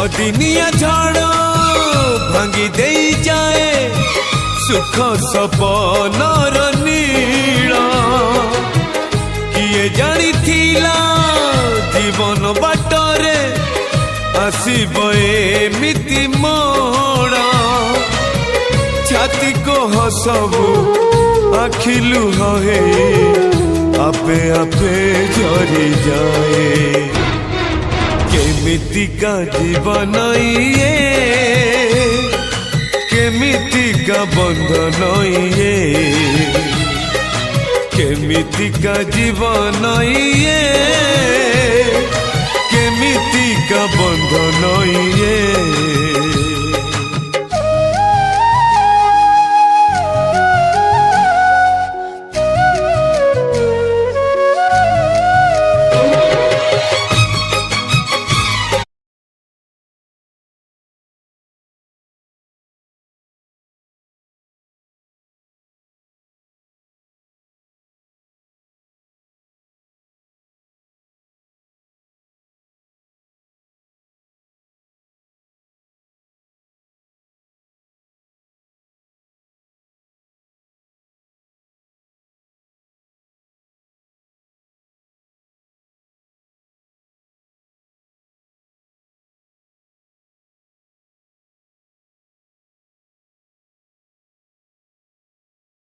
अदिनिया झाड़ भांगी दे जाए सुख सपनर नीड़ किए जानी थिला जीवन बाटरे आसीब एमिति मोड़ छाती को हसबू आखिलु हे आपे आपे झरी जाए केमितिका जीवन ये केमितिका बंधन ये केमितिका जीवन ये केमितिका